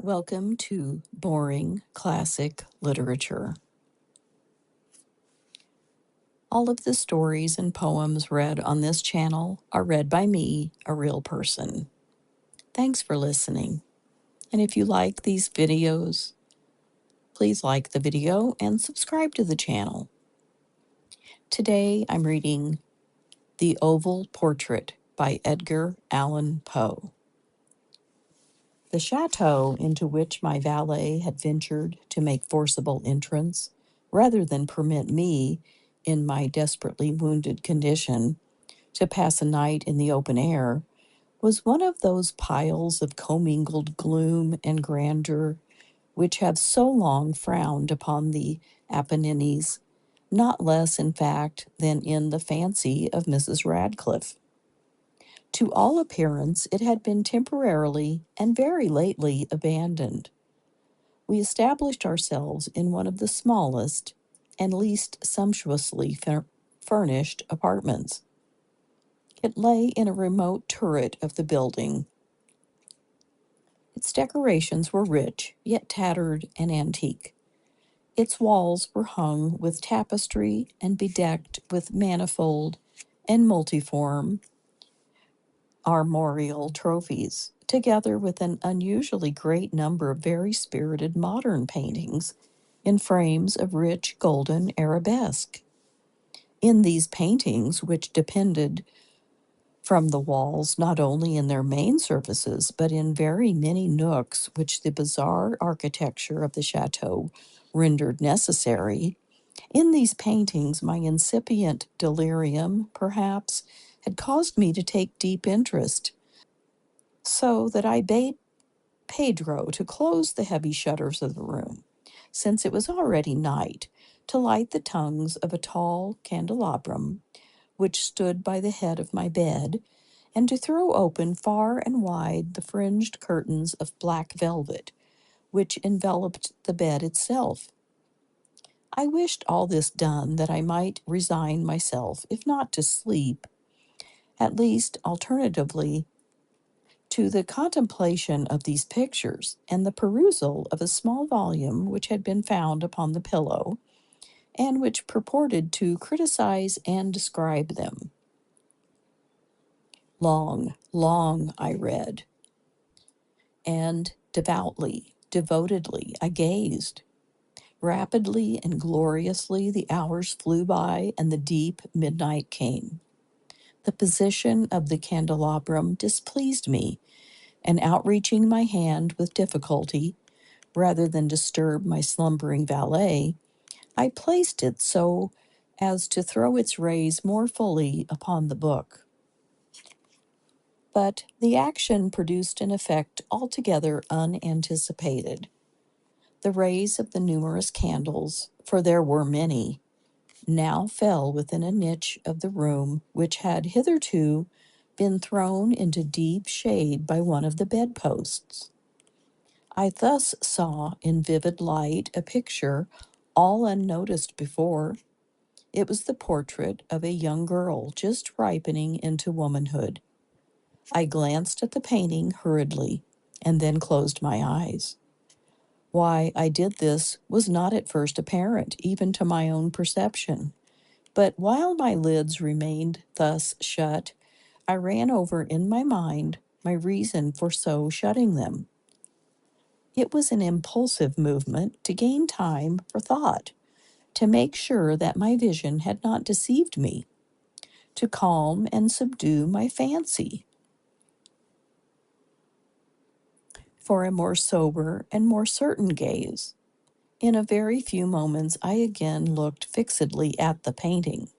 Welcome to Boring Classic Literature. All of the stories and poems read on this channel are read by me, a real person. Thanks for listening. And if you like these videos, please like the video and subscribe to the channel. Today I'm reading The Oval Portrait by Edgar Allan Poe. The chateau into which my valet had ventured to make forcible entrance, rather than permit me, in my desperately wounded condition, to pass a night in the open air, was one of those piles of commingled gloom and grandeur which have so long frowned upon the Apennines, not less, in fact, than in the fancy of Mrs. Radcliffe. To all appearance, it had been temporarily and very lately abandoned. We established ourselves in one of the smallest and least sumptuously furnished apartments. It lay in a remote turret of the building. Its decorations were rich, yet tattered and antique. Its walls were hung with tapestry and bedecked with manifold and multiform armorial trophies, together with an unusually great number of very spirited modern paintings in frames of rich golden arabesque. In these paintings, which depended from the walls not only in their main surfaces, but in very many nooks which the bizarre architecture of the chateau rendered necessary, in these paintings my incipient delirium, perhaps, had caused me to take deep interest, so that I bade Pedro to close the heavy shutters of the room, since it was already night, to light the tongues of a tall candelabrum which stood by the head of my bed, and to throw open far and wide the fringed curtains of black velvet which enveloped the bed itself. I wished all this done that I might resign myself, if not to sleep, at least alternatively to the contemplation of these pictures and the perusal of a small volume which had been found upon the pillow, and which purported to criticize and describe them. Long, long I read, and devotedly I gazed. Rapidly and gloriously the hours flew by, and the deep midnight came. The position of the candelabrum displeased me, and outreaching my hand with difficulty, rather than disturb my slumbering valet, I placed it so as to throw its rays more fully upon the book. But the action produced an effect altogether unanticipated. The rays of the numerous candles, for there were many, now fell within a niche of the room which had hitherto been thrown into deep shade by one of the bedposts. I thus saw in vivid light a picture all unnoticed before. It was the portrait of a young girl just ripening into womanhood. I glanced at the painting hurriedly and then closed my eyes. Why I did this was not at first apparent, even to my own perception. But while my lids remained thus shut, I ran over in my mind my reason for so shutting them. It was an impulsive movement to gain time for thought, to make sure that my vision had not deceived me, to calm and subdue my fancy, for a more sober and more certain gaze. In a very few moments I again looked fixedly at the painting.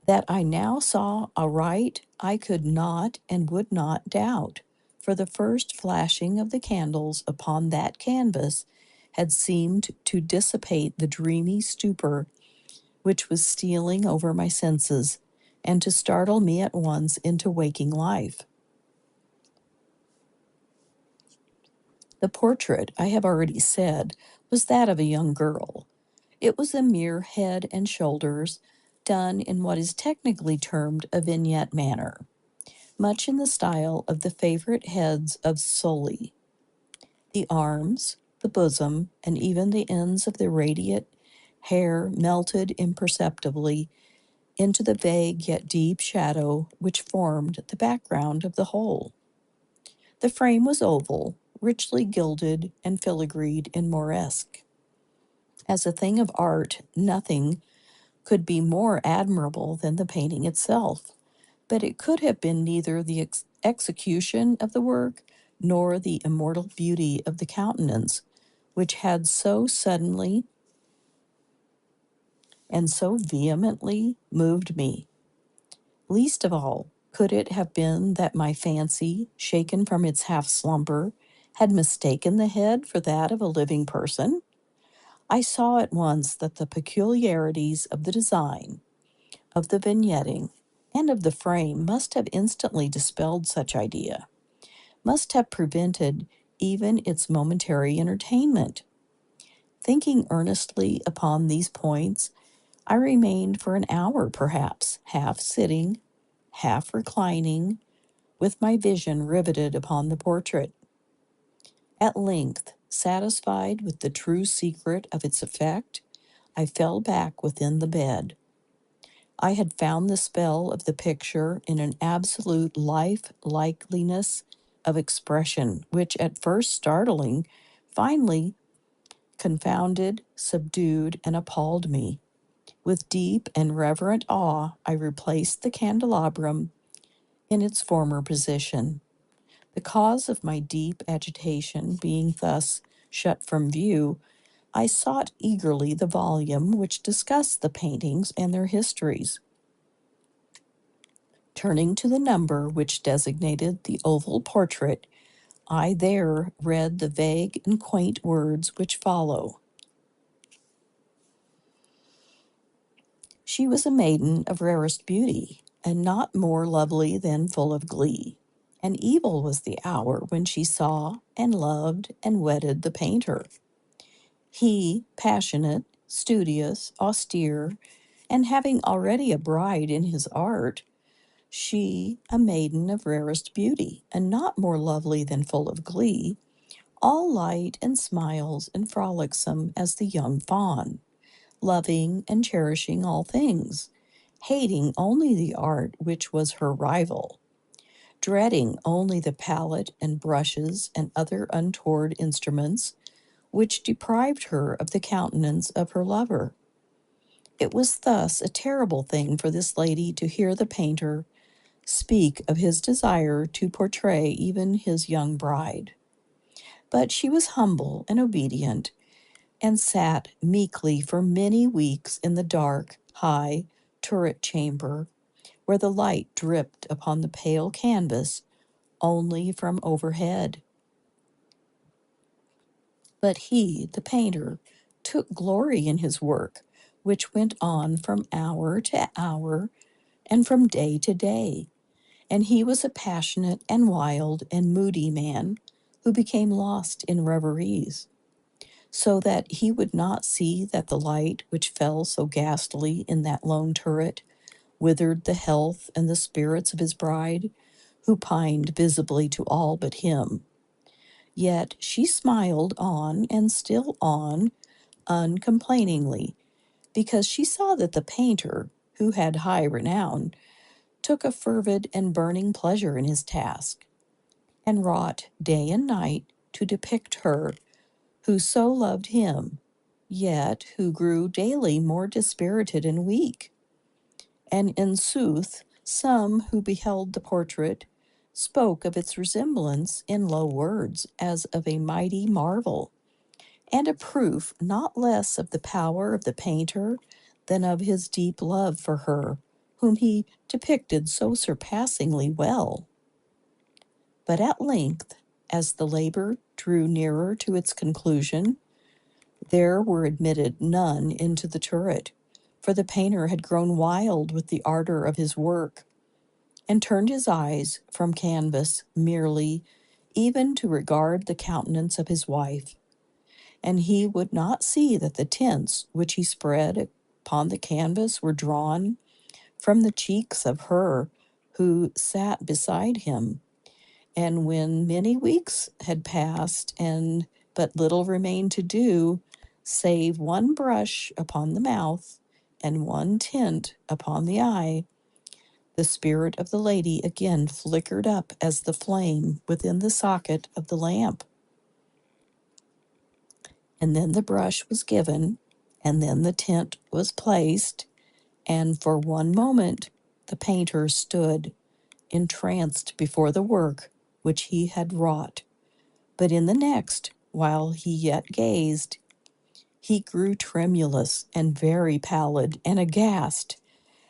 That I now saw aright I could not and would not doubt, for the first flashing of the candles upon that canvas had seemed to dissipate the dreamy stupor which was stealing over my senses, and to startle me at once into waking life. The portrait, I have already said, was that of a young girl. It was a mere head and shoulders, done in what is technically termed a vignette manner, much in the style of the favorite heads of Sully. The arms, the bosom, and even the ends of the radiant hair melted imperceptibly into the vague yet deep shadow which formed the background of the whole. The frame was oval, richly gilded and filigreed in Moresque. As a thing of art, nothing could be more admirable than the painting itself, but it could have been neither the execution of the work nor the immortal beauty of the countenance, which had so suddenly and so vehemently moved me. Least of all could it have been that my fancy, shaken from its half slumber, had mistaken the head for that of a living person. I saw at once that the peculiarities of the design, of the vignetting, and of the frame must have instantly dispelled such idea, must have prevented even its momentary entertainment. Thinking earnestly upon these points, I remained for an hour perhaps, half sitting, half reclining, with my vision riveted upon the portrait. At length, satisfied with the true secret of its effect, I fell back within the bed. I had found the spell of the picture in an absolute life-likeliness of expression, which at first startling, finally confounded, subdued, and appalled me. With deep and reverent awe, I replaced the candelabrum in its former position. The cause of my deep agitation being thus shut from view, I sought eagerly the volume which discussed the paintings and their histories. Turning to the number which designated the oval portrait, I there read the vague and quaint words which follow. She was a maiden of rarest beauty, and not more lovely than full of glee. And evil was the hour when she saw and loved and wedded the painter. He, passionate, studious, austere, and having already a bride in his art, she, a maiden of rarest beauty, and not more lovely than full of glee, all light and smiles and frolicsome as the young fawn, loving and cherishing all things, hating only the art which was her rival, dreading only the palette and brushes and other untoward instruments which deprived her of the countenance of her lover. It was thus a terrible thing for this lady to hear the painter speak of his desire to portray even his young bride. But she was humble and obedient, and sat meekly for many weeks in the dark, high turret chamber, where the light dripped upon the pale canvas only from overhead. But he, the painter, took glory in his work, which went on from hour to hour and from day to day. And he was a passionate and wild and moody man who became lost in reveries, so that he would not see that the light which fell so ghastly in that lone turret withered the health and the spirits of his bride, who pined visibly to all but him. Yet she smiled on and still on, uncomplainingly, because she saw that the painter, who had high renown, took a fervid and burning pleasure in his task, and wrought day and night to depict her who so loved him, yet who grew daily more dispirited and weak. And in sooth, some who beheld the portrait spoke of its resemblance in low words as of a mighty marvel, and a proof not less of the power of the painter than of his deep love for her, whom he depicted so surpassingly well. But at length, as the labor drew nearer to its conclusion, there were admitted none into the turret, for the painter had grown wild with the ardor of his work, and turned his eyes from canvas merely, even to regard the countenance of his wife. And he would not see that the tints which he spread upon the canvas were drawn from the cheeks of her who sat beside him, And when many weeks had passed and but little remained to do, save one brush upon the mouth and one tint upon the eye, the spirit of the lady again flickered up as the flame within the socket of the lamp. And then the brush was given, and then the tint was placed, and for one moment the painter stood entranced before the work which he had wrought. But in the next, while he yet gazed, he grew tremulous and very pallid and aghast,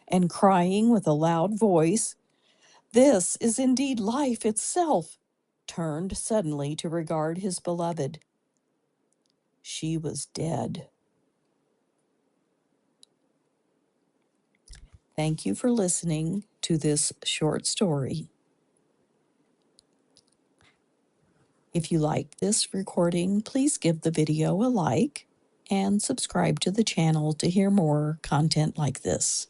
and crying with a loud voice, "This is indeed life itself," turned suddenly to regard his beloved. She was dead. Thank you for listening to this short story. If you like this recording, please give the video a like and subscribe to the channel to hear more content like this.